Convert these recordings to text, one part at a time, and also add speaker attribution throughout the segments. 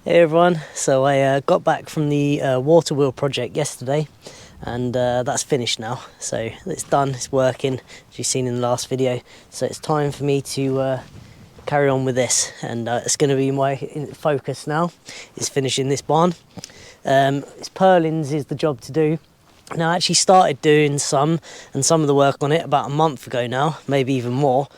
Speaker 1: Hey everyone, so I got back from the water wheel project yesterday, and that's finished now. So it's done, it's working, as you've seen in the last video. So it's time for me to carry on with this, and it's going to be my focus now, is finishing this barn. It's Purlins is the job to do. Now I actually started doing some of the work on it about a month ago now, maybe even more.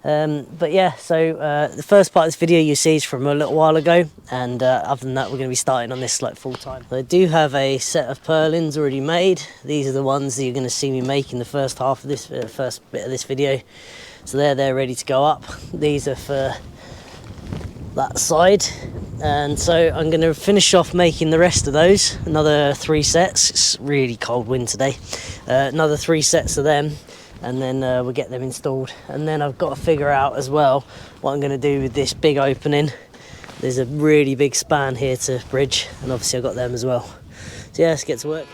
Speaker 1: But yeah, so the first part of this video you see is from a little while ago, and other than that we're going to be starting on this like full time. I do have a set of purlins already made. These are the ones that you're going to see me make in the first half of this first bit of this video. So they're ready to go up. These are for that side, and so I'm going to finish off making the rest of those. Another 3 sets. It's really cold wind today. Another 3 sets of them. And then we'll get them installed, and then I've got to figure out as well what I'm going to do with this big opening. There's a really big span here to bridge, and obviously I've got them as well. So yeah, let's get to work.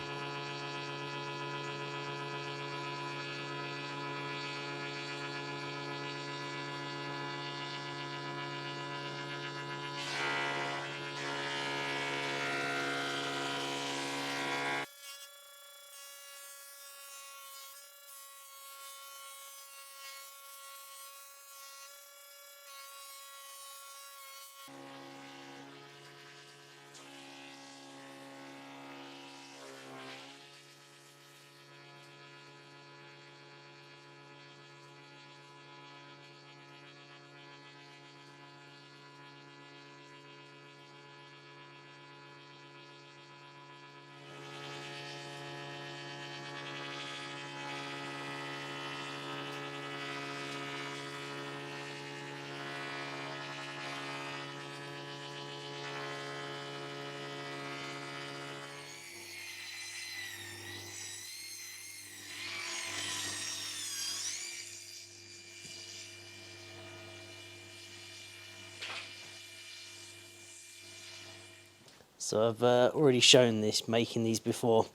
Speaker 1: So I've already shown this, making these before,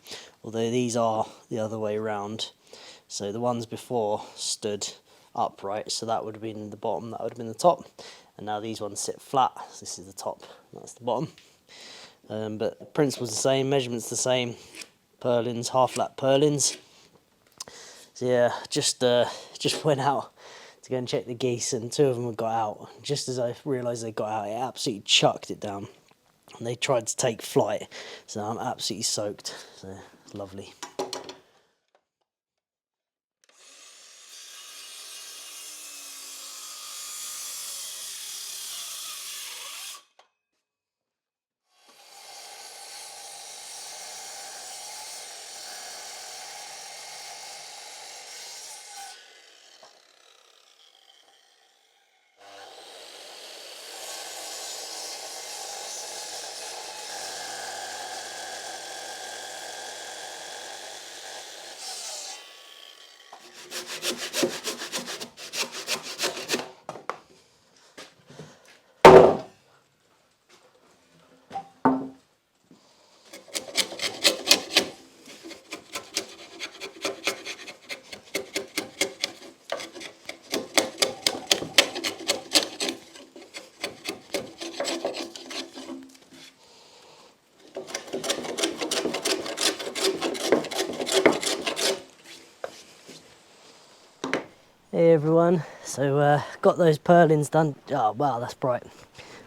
Speaker 1: although these are the other way around. So the ones before stood upright, so that would have been the bottom, that would have been the top. And now these ones sit flat, so this is the top, that's the bottom. But the principle's the same, measurements the same. Purlins, half flat purlins. So yeah, just went out to go and check the geese, and 2 of them had got out. Just as I realised they got out, it absolutely chucked it down. And they tried to take flight, so I'm absolutely soaked. So it's lovely. Hey everyone, so got those purlins done. Oh wow, that's bright.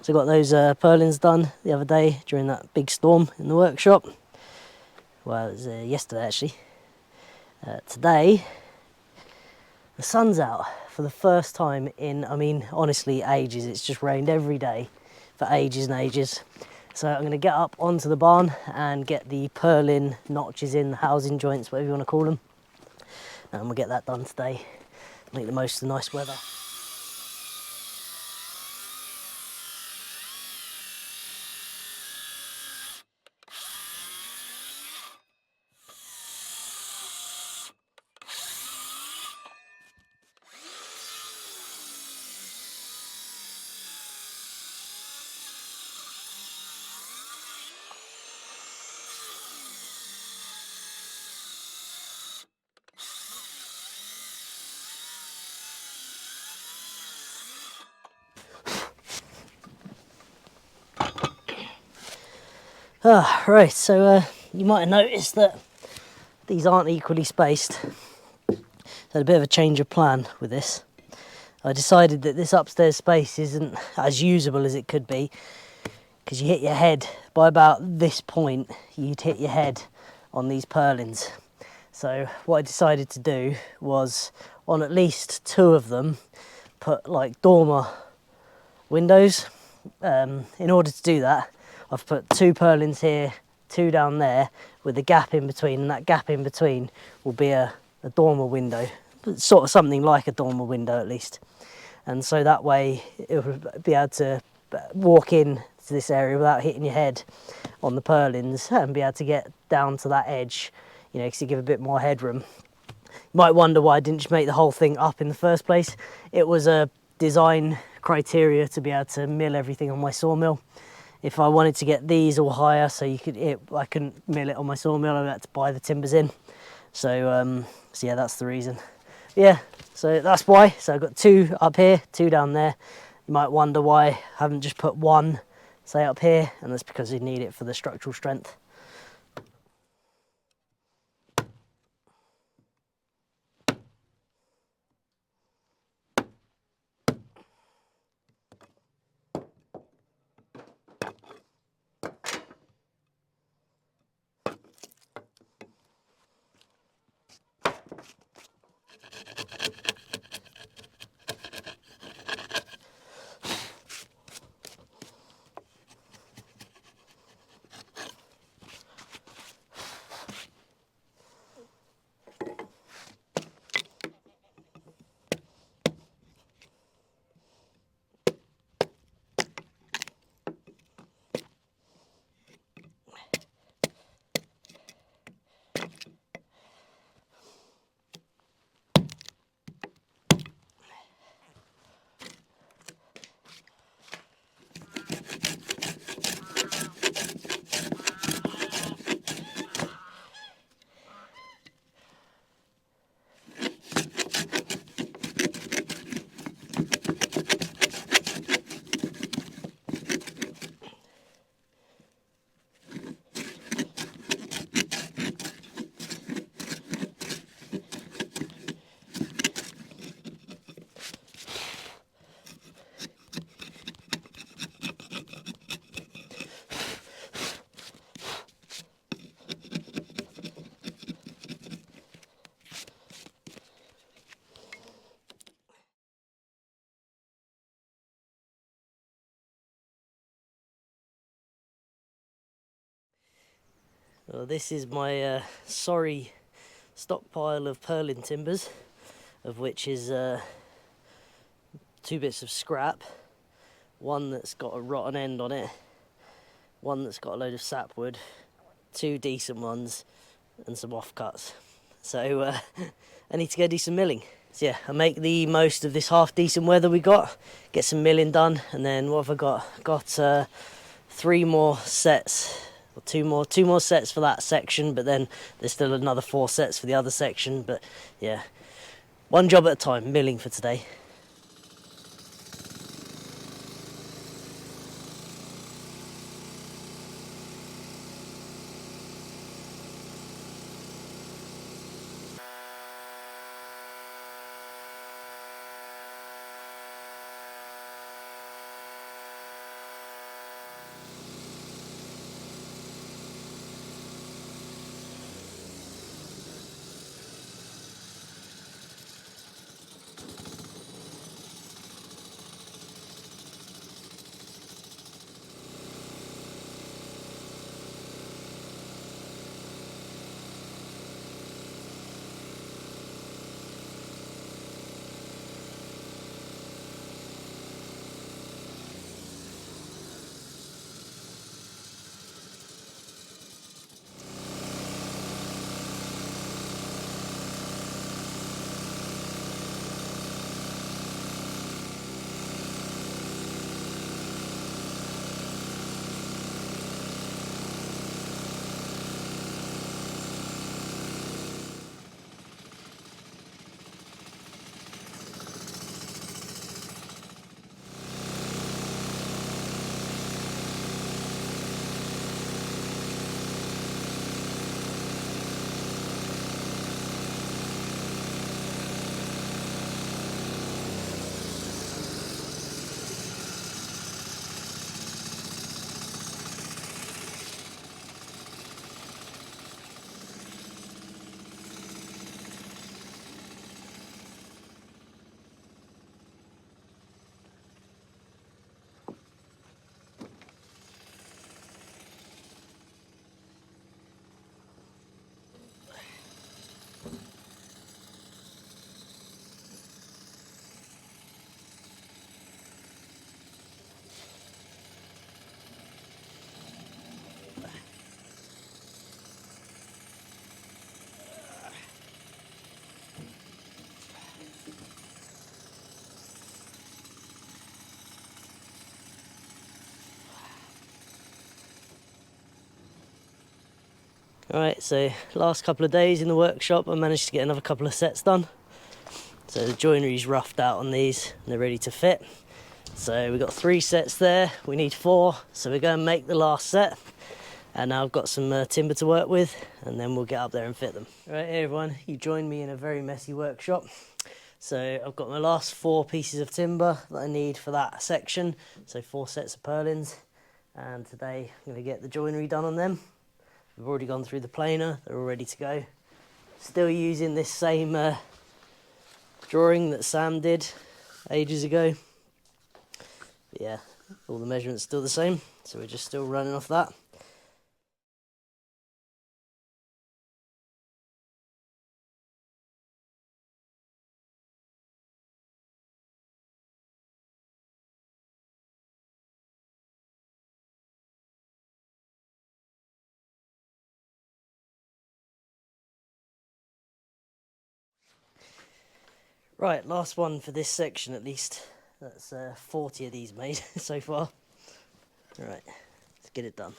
Speaker 1: So got those purlins done the other day during that big storm in the workshop. Well, it was yesterday actually. Today, the sun's out for the first time in, I mean, honestly, ages. It's just rained every day for ages and ages. So I'm going to get up onto the barn and get the purlin notches in, the housing joints, whatever you want to call them. And we'll get that done today. Make the most of the nice weather. Right, so you might have noticed that these aren't equally spaced. So a bit of a change of plan with this. I decided that this upstairs space isn't as usable as it could be, because you hit your head by about this point, you'd hit your head on these purlins. So what I decided to do was, on at least 2 of them, put like dormer windows. In order to do that, I've put 2 purlins here, 2 down there, with a gap in between, and that gap in between will be a dormer window, sort of something like a dormer window at least. And so that way it will be able to walk in to this area without hitting your head on the purlins, and be able to get down to that edge, you know, because you give a bit more headroom. You might wonder why I didn't just make the whole thing up in the first place. It was a design criteria to be able to mill everything on my sawmill. If I wanted to get these all higher, so I couldn't mill it on my sawmill, I had to buy the timbers in. So yeah, that's the reason. Yeah, so that's why. So I've got 2 up here, 2 down there. You might wonder why I haven't just put 1, say, up here, and that's because you need it for the structural strength. Well, this is my sorry stockpile of purlin timbers, of which is 2 bits of scrap, 1 that's got a rotten end on it, 1 that's got a load of sapwood, 2 decent ones, and some offcuts. So I need to go do some milling. So yeah, I'll make the most of this half decent weather we got, get some milling done, and then what have I got? Got 3 more sets, or 2 more sets for that section, but then there's still another 4 sets for the other section. But yeah, one job at a time, milling for today. Alright, so last couple of days in the workshop I managed to get another couple of sets done. So the joinery's roughed out on these and they're ready to fit. So we've got 3 sets there, we need 4, so we're going to make the last set. And now I've got some timber to work with, and then we'll get up there and fit them. Right, hey everyone, you joined me in a very messy workshop. So I've got my last 4 pieces of timber that I need for that section. So 4 sets of purlins. And today I'm going to get the joinery done on them. We've already gone through the planer, they're all ready to go. Still using this same drawing that Sam did ages ago. But yeah, all the measurements still the same, so we're just still running off that. Right, last one for this section at least. That's 40 of these made so far. Right, let's get it done.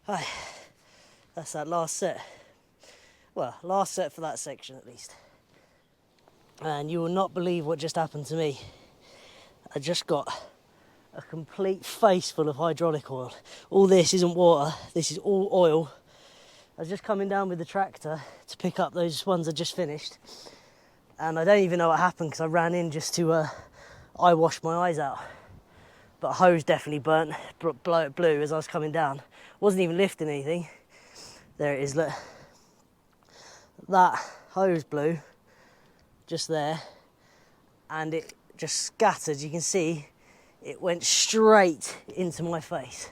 Speaker 1: Hi, that's that last set. Well, last set for that section at least. And you will not believe what just happened to me. I just got a complete face full of hydraulic oil. All this isn't water, this is all oil. I was just coming down with the tractor to pick up those ones I just finished. And I don't even know what happened because I ran in just to eye wash my eyes out. But a hose definitely burnt, blew as I was coming down. Wasn't even lifting anything. There it is, look. That hose blew just there and it just scattered. You can see it went straight into my face.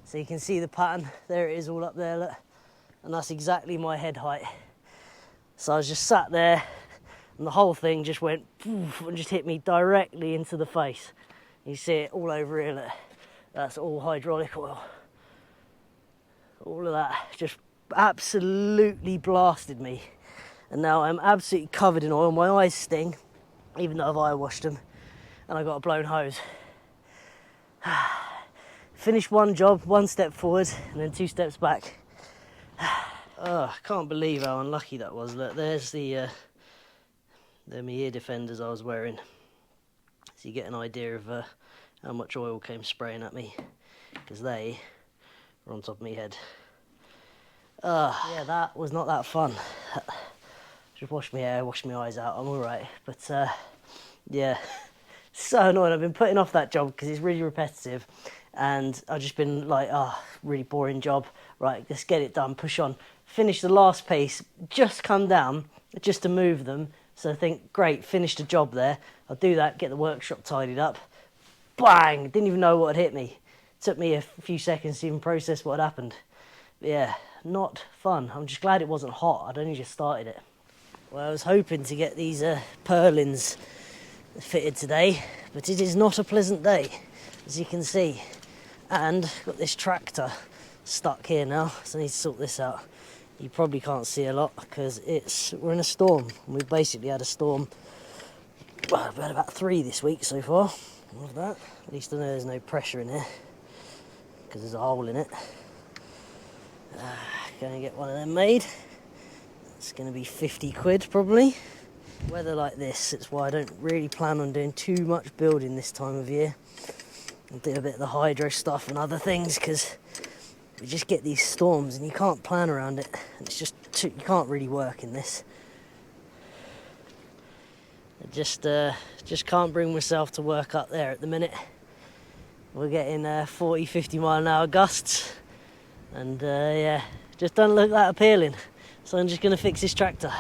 Speaker 1: So you can see the pattern. There it is all up there, look. And that's exactly my head height. So I was just sat there and the whole thing just went poof, and just hit me directly into the face. You see it all over here, look. That's all hydraulic oil. All of that just absolutely blasted me. And now I'm absolutely covered in oil. My eyes sting, even though I've eye washed them. And I got a blown hose. Finished one job, 1 step forward, and then 2 steps back. Oh, I can't believe how unlucky that was. Look, there's they're my ear defenders I was wearing. So you get an idea of how much oil came spraying at me, because they were on top of my head. Yeah, that was not that fun. Just washed my hair, washed my eyes out, I'm alright. But yeah, so annoying. I've been putting off that job because it's really repetitive. And I've just been like, really boring job. Right, let's get it done, push on. Finish the last piece, just come down, just to move them. So I think, great, finished a job there. I'll do that, get the workshop tidied up. Bang! Didn't even know what had hit me. Took me a few seconds to even process what had happened. But yeah, not fun. I'm just glad it wasn't hot. I'd only just started it. Well, I was hoping to get these Purlins fitted today, but it is not a pleasant day, as you can see. And got this tractor stuck here now, so I need to sort this out. You probably can't see a lot because we're in a storm. We've basically had a storm. Well, we've had about 3 this week so far. Love that. At least I know there's no pressure in here because there's a hole in it. Going to get one of them made. It's going to be 50 quid probably. Weather like this, it's why I don't really plan on doing too much building this time of year. I'll do a bit of the hydro stuff and other things because we just get these storms and you can't plan around it. And it's just you can't really work in this. I just can't bring myself to work up there at the minute. We're getting 40, 50 mile an hour gusts, and yeah, just doesn't look that appealing. So I'm just going to fix this tractor.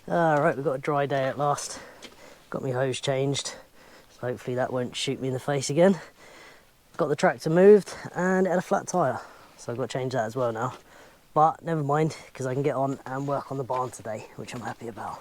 Speaker 1: Alright, we've got a dry day at last. Got my hose changed, so hopefully that won't shoot me in the face again. Got the tractor moved and it had a flat tyre, so I've got to change that as well now. But never mind, because I can get on and work on the barn today, which I'm happy about.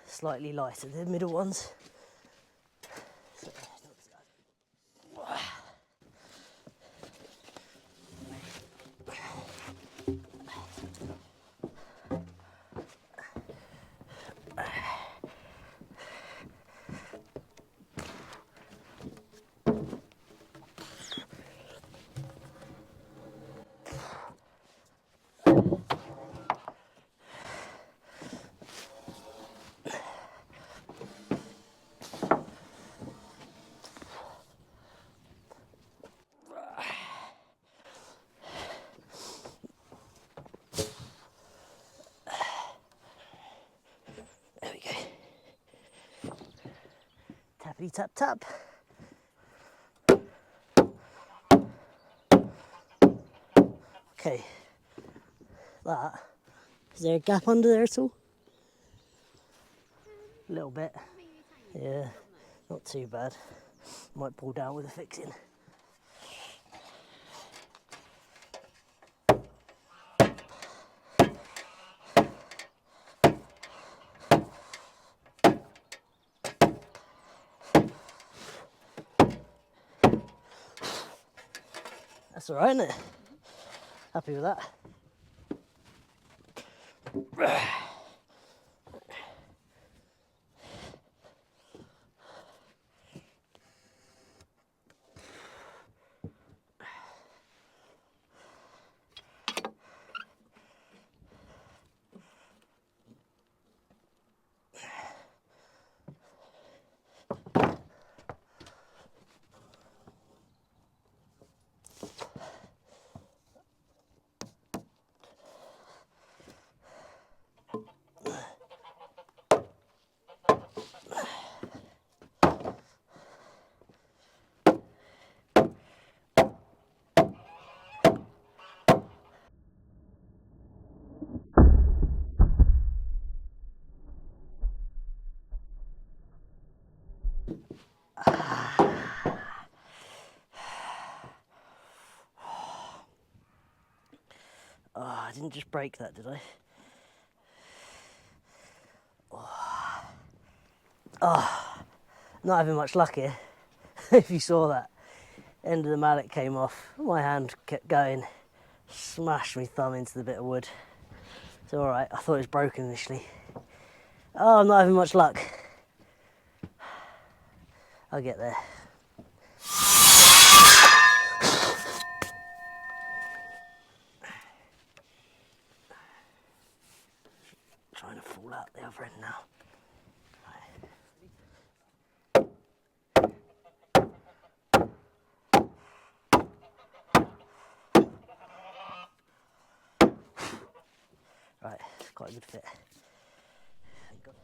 Speaker 1: Slightly lighter than the middle ones. There we go. Tappity tap tap. Okay. That. Is there a gap under there at all? A little bit. Yeah, not too bad. Might pull down with a fixing. That's alright, isn't it? Happy with that. Oh, I didn't just break that, did I? Oh. Not having much luck here. If you saw that, end of the mallet came off. My hand kept going. Smashed my thumb into the bit of wood. It's alright, I thought it was broken initially. Oh, I'm not having much luck. I'll get there. Trying to fall out the other end now. Right, it's quite a good fit. Thank God.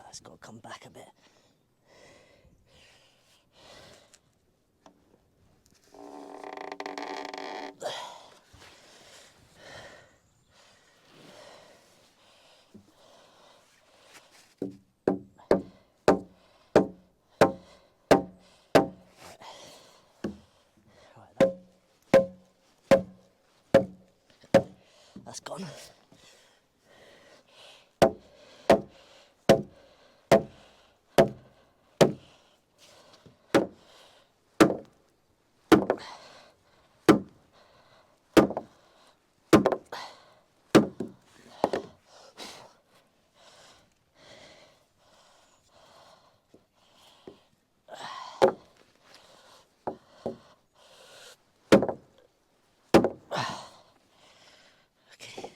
Speaker 1: It's got to come back a bit. That's gone. Okay.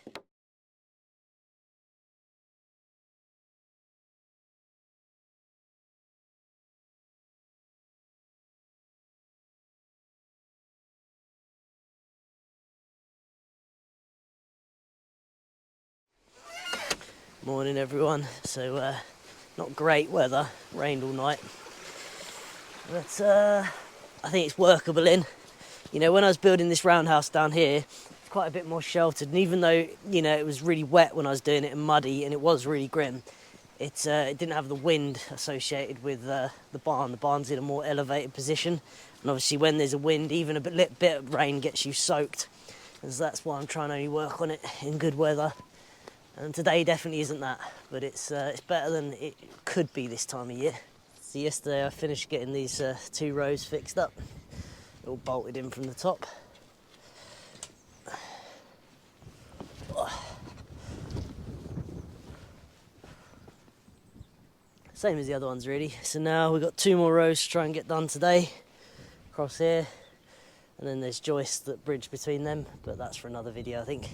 Speaker 1: Morning everyone. So not great weather, rained all night, but I think it's workable in. You know, when I was building this roundhouse down here, it's quite a bit more sheltered, and even though, you know, it was really wet when I was doing it and muddy and it was really grim, it didn't have the wind associated with the barn. The barn's in a more elevated position, and obviously when there's a wind, even a bit of rain gets you soaked, and so that's why I'm trying to only work on it in good weather. And today definitely isn't that, but it's better than it could be this time of year. So yesterday I finished getting these 2 rows fixed up, all bolted in from the top. Same as the other ones really. So now we've got 2 more rows to try and get done today, across here, and then there's joists that bridge between them, but that's for another video I think.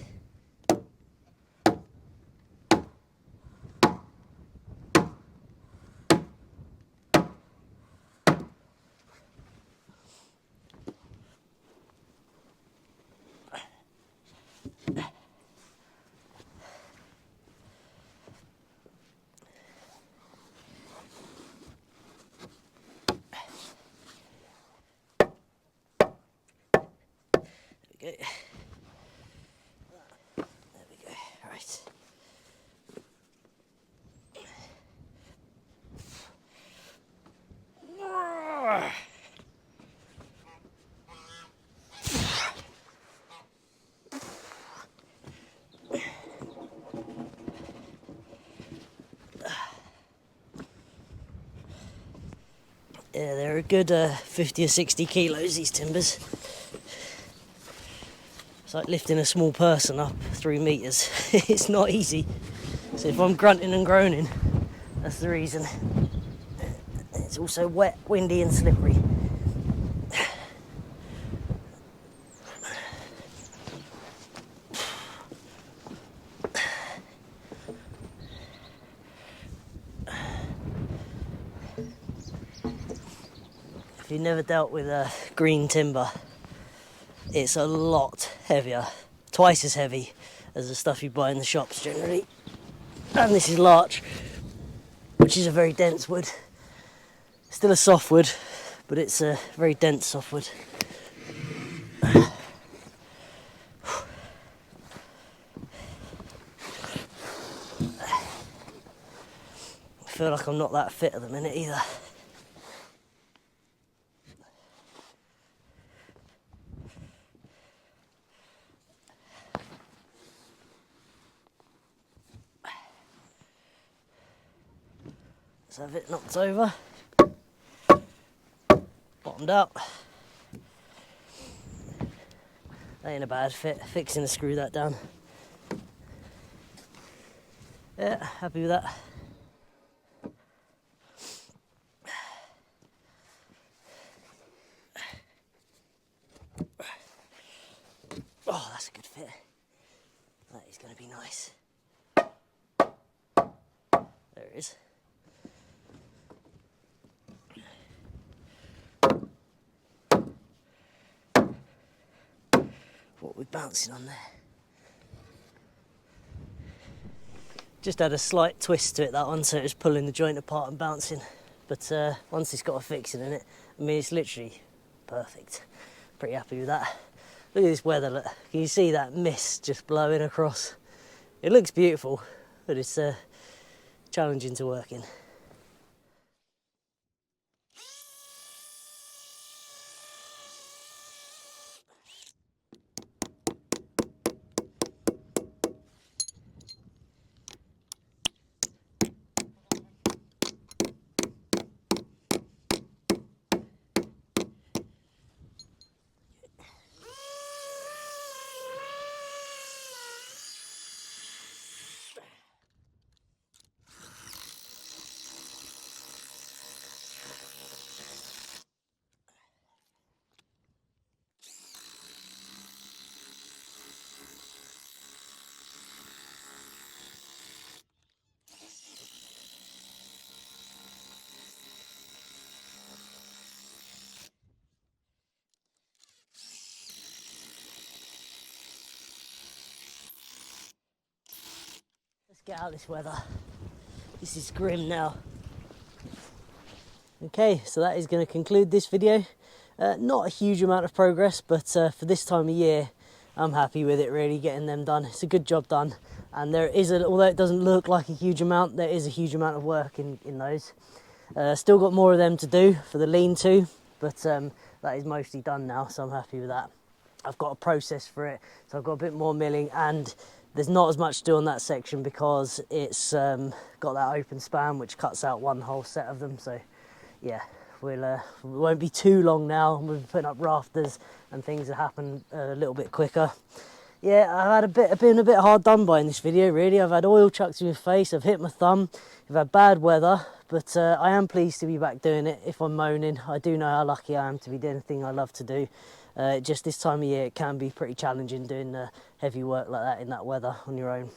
Speaker 1: There we go. There we go. Right. a good 50 or 60 kilos, these timbers. It's like lifting a small person up 3 meters. It's not easy. So if I'm grunting and groaning, that's the reason. It's also wet, windy and slippery. If you've never dealt with green timber, it's a lot heavier, twice as heavy as the stuff you buy in the shops generally. And this is larch, which is a very dense wood. Still a softwood, but it's a very dense softwood. I feel like I'm not that fit at the minute either. Let's have it knocked over. Bottomed out. That ain't a bad fit. Fixing to screw that down. Yeah, happy with that. Oh, that's a good fit. That is going to be nice. There it is. What we're bouncing on there. Just had a slight twist to it, that one, so it was pulling the joint apart and bouncing. But once it's got a fixing in it, I mean, it's literally perfect. Pretty happy with that. Look at this weather, look. Can you see that mist just blowing across? It looks beautiful, but it's challenging to work in. Let's get out of this weather. This is grim now. Okay, so that is going to conclude this video. Not a huge amount of progress, but for this time of year, I'm happy with it really, getting them done. It's a good job done. And there is, although it doesn't look like a huge amount, there is a huge amount of work in those. Still got more of them to do for the lean-to, but that is mostly done now, so I'm happy with that. I've got a process for it, so I've got a bit more milling, and there's not as much to do on that section because it's got that open span which cuts out one whole set of them. So yeah, we won't be too long now. We'll be putting up rafters and things that happen a little bit quicker. Yeah, I've been a bit hard done by in this video really. I've had oil chucked in my face, I've hit my thumb, I've had bad weather, but I am pleased to be back doing it. If I'm moaning, I do know how lucky I am to be doing the thing I love to do. Just this time of year it can be pretty challenging doing heavy work like that in that weather on your own,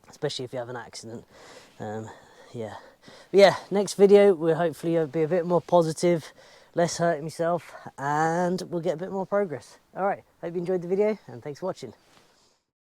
Speaker 1: especially if you have an accident. Yeah. But yeah, next video will hopefully be a bit more positive, less hurting myself, and we'll get a bit more progress. Alright, hope you enjoyed the video and thanks for watching.